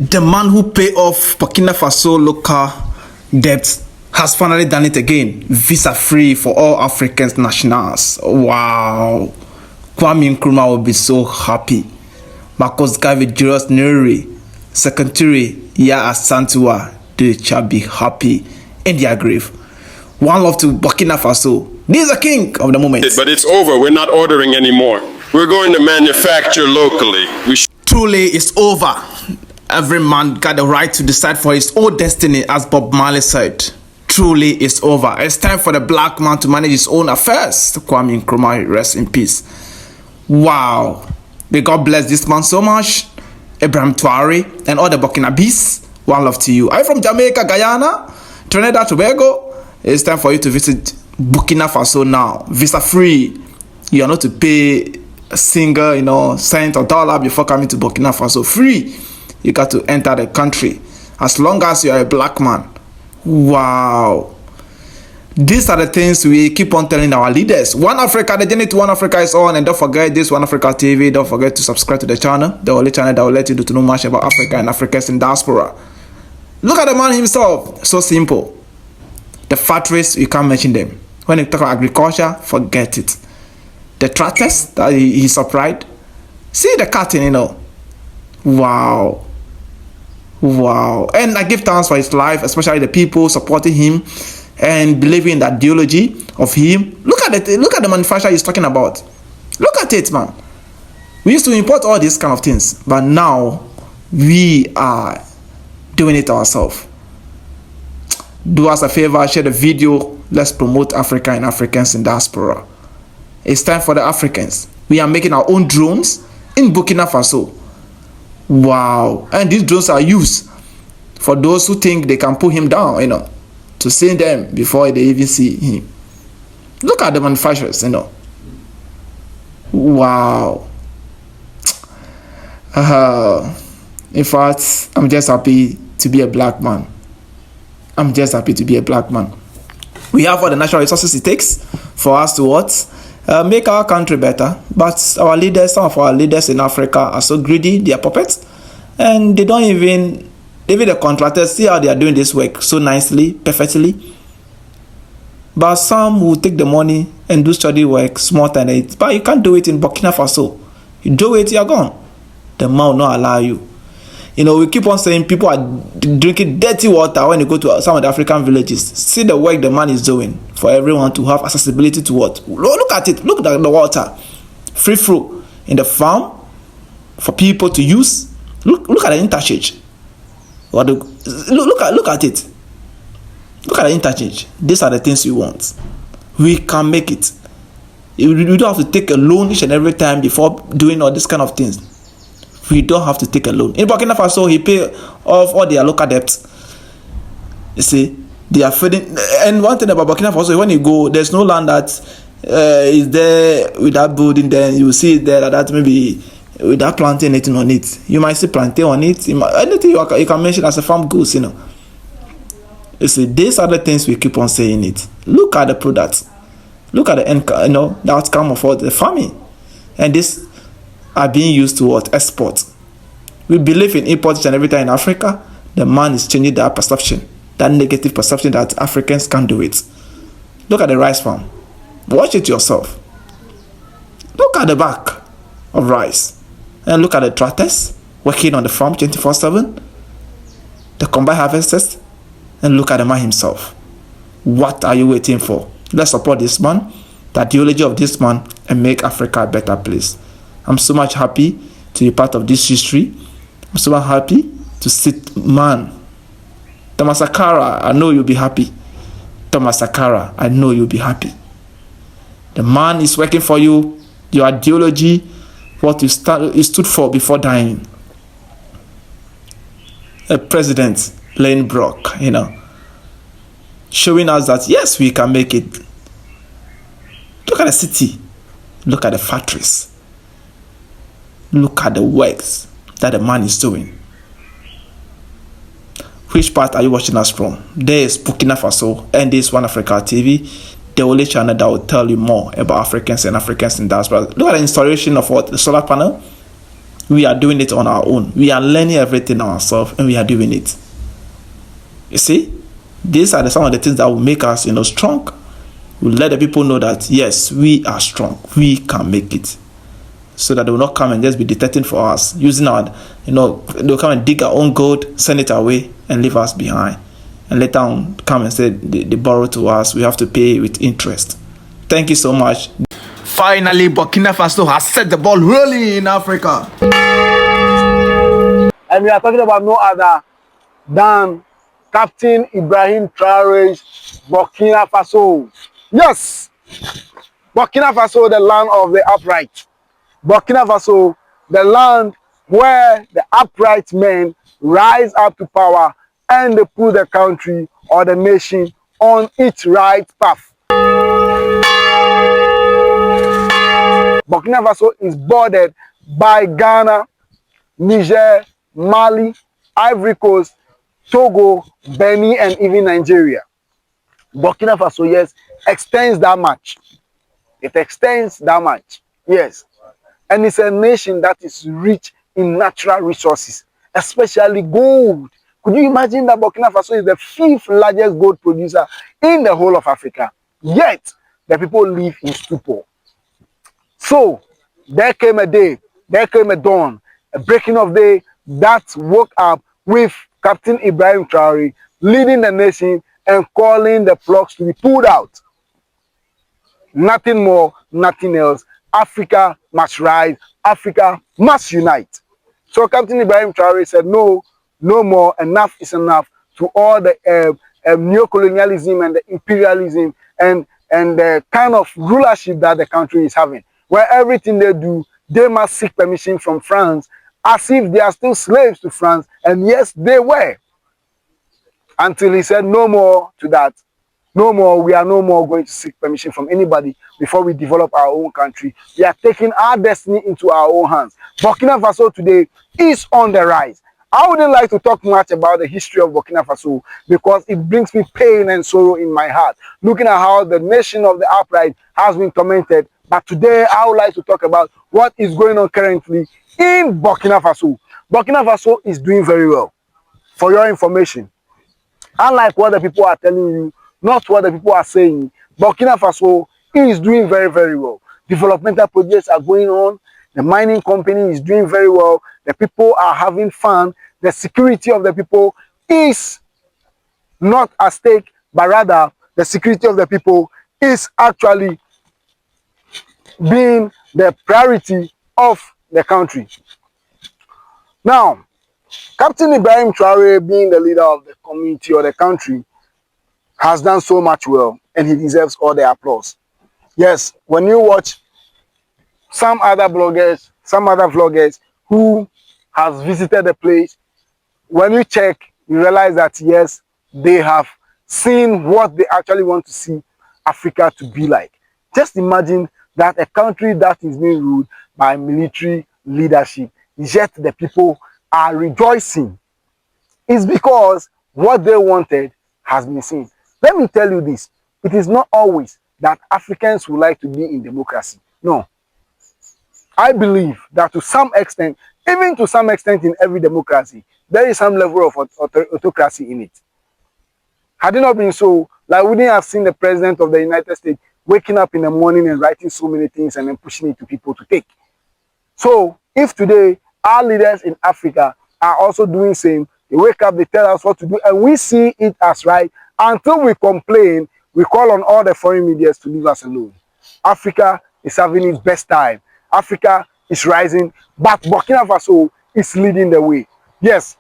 The man who paid off Burkina Faso local debt has finally done it again. Visa free for all African nationals. Wow. Kwame Nkrumah will be so happy. Marcus Garvey Julius Nyerere, Secretary Ya Asantua, they shall be happy in their grave. One love to Burkina Faso. This is the king of the moment. But it's over. We're not ordering anymore. We're going to manufacture locally. Truly, it's over. Every man got the right to decide for his own destiny, as Bob Marley said. Truly, it's over. It's time for the black man to manage his own affairs. Kwame Nkrumah, rest in peace. Wow. May God bless this man so much. Ibrahim Traore and all the Burkinabes. One love to you. Are you from Jamaica, Guyana, Trinidad, Tobago? It's time for you to visit Burkina Faso now. Visa free. You are not to pay a single, cent or dollar before coming to Burkina Faso. Free. You got to enter the country as long as you are a black man. Wow. These are the things we keep on telling our leaders. One Africa, the journey to One Africa is on. And don't forget this One Africa TV. Don't forget to subscribe to the channel. The only channel that will let you know much about Africa and Africans in diaspora. Look at the man himself. So simple. The factories, you can't mention them. When you talk about agriculture, forget it. The tractors that he supplied. See the cutting, Wow. Wow. And I give thanks for his life, especially the people supporting him and believing in the ideology of him. Look at it. Look at the manufacturer he's talking about. Look at it, man. We used to import all these kind of things, but now we are doing it ourselves. Do us a favor, share the video. Let's promote Africa and Africans in diaspora. It's time for the Africans. We are making our own drones in Burkina Faso. Wow. And these drones are used for those who think they can pull him down, to see them before they even see him. Look at the manufacturers, Wow. In fact, I'm just happy to be a black man. I'm just happy to be a black man. We have all the natural resources it takes for us to make our country better. But some of our leaders in Africa are so greedy, they are puppets, and they don't even the contractors see how they are doing this work so nicely, perfectly. But some will take the money and do study work smarter than it. But you can't do it in Burkina Faso. You do it, you're gone. The man will not allow you. We keep on saying people are drinking dirty water when you go to some of the African villages. See the work the man is doing for everyone to have accessibility to what? Look at it. Look at the water. Free flow in the farm for people to use. Look at the interchange. Look at it. Look at the interchange. These are the things we want. We can make it. We don't have to take a loan each and every time before doing all these kind of things. We don't have to take a loan. In Burkina Faso, he pay off all their local debts. You see, they are feeding. And one thing about Burkina Faso, when you go, there's no land that is there without building. Then you see it there that maybe without planting anything on it. You might see plantain on it. Anything you can mention as a farm goods, You see, these are the things we keep on saying it. Look at the products. Look at the end, the outcome of all the farming. And this are being used to export. We believe in import and everything in Africa. The man is changing that perception, that negative perception that Africans can't do it. Look at the rice farm. Watch it yourself. Look at the back of rice. And look at the tractors working on the farm 24/7. The combined harvesters. And look at the man himself. What are you waiting for? Let's support this man, the ideology of this man, and make Africa a better place. I'm so much happy to be part of this history. I'm so much happy to sit, man. Thomas Sankara, I know you'll be happy. Thomas Sankara, I know you'll be happy. The man is working for you. Your ideology, what you stood for before dying. A president, Lane Brock, showing us that yes, we can make it. Look at the city. Look at the factories. Look at the works that the man is doing. Which part are you watching us from? There is Burkina Faso and this One Africa TV, the only channel that will tell you more about Africans and Africans in diaspora. Look at the installation of the solar panel. We are doing it on our own. We are learning everything ourselves, and we are doing it. You see, these are some of the things that will make us, strong. We'll let the people know that, yes, we are strong. We can make it. So that they will not come and just be detecting for us, using our, they'll come and dig our own gold, send it away, and leave us behind. And later on, come and say they borrow to us. We have to pay with interest. Thank you so much. Finally, Burkina Faso has set the ball rolling in Africa. And we are talking about no other than Captain Ibrahim Traore's Burkina Faso. Yes, Burkina Faso, the land of the upright. Burkina Faso, the land where the upright men rise up to power and they put the country or the nation on its right path. Burkina Faso is bordered by Ghana, Niger, Mali, Ivory Coast, Togo, Benin, and even Nigeria. Burkina Faso, yes, extends that much. It extends that much, yes. And it's a nation that is rich in natural resources, especially gold. Could you imagine that Burkina Faso is the 5th largest gold producer in the whole of Africa? Yet, the people live in stupor. So, there came a day, there came a dawn, a breaking of day that woke up with Captain Ibrahim Traore leading the nation and calling the plugs to be pulled out. Nothing more, nothing else. Africa must rise. Africa must unite. So Captain Ibrahim Traore said, no, no more. Enough is enough to all the neocolonialism and the imperialism and the kind of rulership that the country is having, where everything they do, they must seek permission from France, as if they are still slaves to France. And yes, they were. Until he said no more to that. No more, we are no more going to seek permission from anybody before we develop our own country. We are taking our destiny into our own hands. Burkina Faso today is on the rise. I wouldn't like to talk much about the history of Burkina Faso because it brings me pain and sorrow in my heart, looking at how the nation of the upright has been tormented. But today, I would like to talk about what is going on currently in Burkina Faso. Burkina Faso is doing very well. For your information, unlike what the people are telling you, not what the people are saying, Burkina Faso is doing very, very well. Developmental projects are going on. The mining company is doing very well. The people are having fun. The security of the people is not at stake, but rather the security of the people is actually being the priority of the country. Now, Captain Ibrahim Traore, being the leader of the community or the country, has done so much well, and he deserves all the applause. Yes, when you watch some other bloggers, some other vloggers who has visited the place, when you check, you realize that yes, they have seen what they actually want to see Africa to be like. Just imagine that a country that is being ruled by military leadership, yet the people are rejoicing. It's because what they wanted has been seen. Let me tell you this, it is not always that Africans would like to be in democracy. No. I believe that to some extent, even to some extent in every democracy, there is some level of autocracy in it. Had it not been so, like we wouldn't have seen the president of the United States waking up in the morning and writing so many things and then pushing it to people to take. So, if today our leaders in Africa are also doing the same, they wake up, they tell us what to do, and we see it as right, until we complain, we call on all the foreign media to leave us alone. Africa is having its best time. Africa is rising, but Burkina Faso is leading the way. Yes,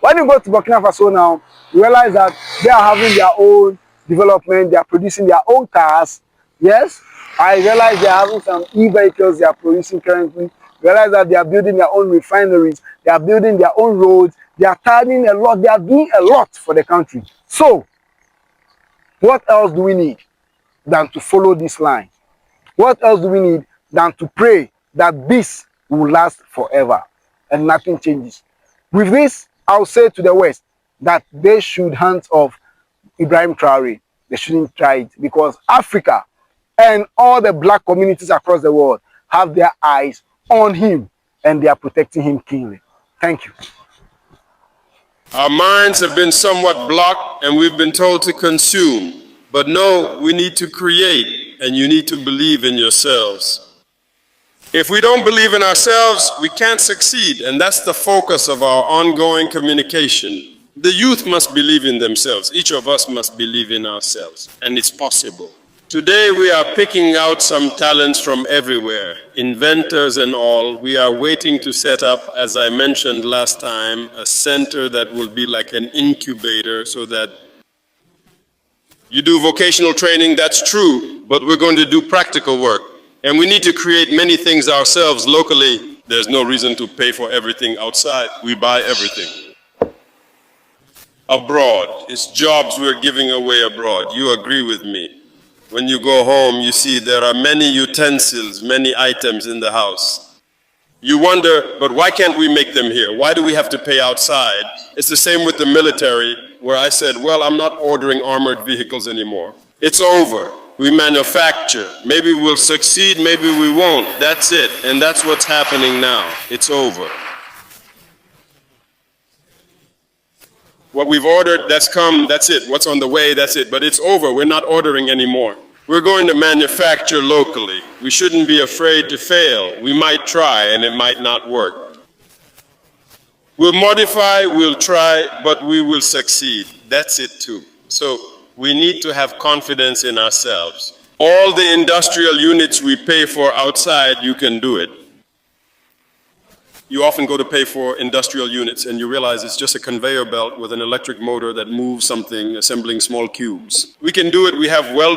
when you go to Burkina Faso now, you realize that they are having their own development, they are producing their own cars. Yes, I realize they are having some e-vehicles they are producing currently. Realize that they are building their own refineries, they are building their own roads, they are targeting a lot, they are doing a lot for the country. So, what else do we need than to follow this line? What else do we need than to pray that this will last forever and nothing changes? With this, I'll say to the West that they should hands off Ibrahim Traore. They shouldn't try it because Africa and all the black communities across the world have their eyes on him. and they are protecting him keenly. Thank you. Our minds have been somewhat blocked and we've been told to consume. But no, we need to create, and you need to believe in yourselves. If we don't believe in ourselves, we can't succeed, and that's the focus of our ongoing communication. The youth must believe in themselves. Each of us must believe in ourselves, and it's possible. Today we are picking out some talents from everywhere, inventors and all. We are waiting to set up, as I mentioned last time, a center that will be like an incubator so that you do vocational training, that's true, but we're going to do practical work. And we need to create many things ourselves locally. There's no reason to pay for everything outside. We buy everything. Abroad, it's jobs we're giving away abroad. You agree with me. When you go home, you see there are many utensils, many items in the house. You wonder, but why can't we make them here? Why do we have to pay outside? It's the same with the military, where I said, well, I'm not ordering armored vehicles anymore. It's over. We manufacture. Maybe we'll succeed, maybe we won't. That's it. And that's what's happening now. It's over. What we've ordered, that's come, that's it. What's on the way, that's it. But it's over. We're not ordering anymore. We're going to manufacture locally. We shouldn't be afraid to fail. We might try and it might not work. We'll modify, we'll try, but we will succeed. That's it too. So we need to have confidence in ourselves. All the industrial units we pay for outside, you can do it. You often go to pay for industrial units and you realize it's just a conveyor belt with an electric motor that moves something, assembling small cubes. We can do it. We have well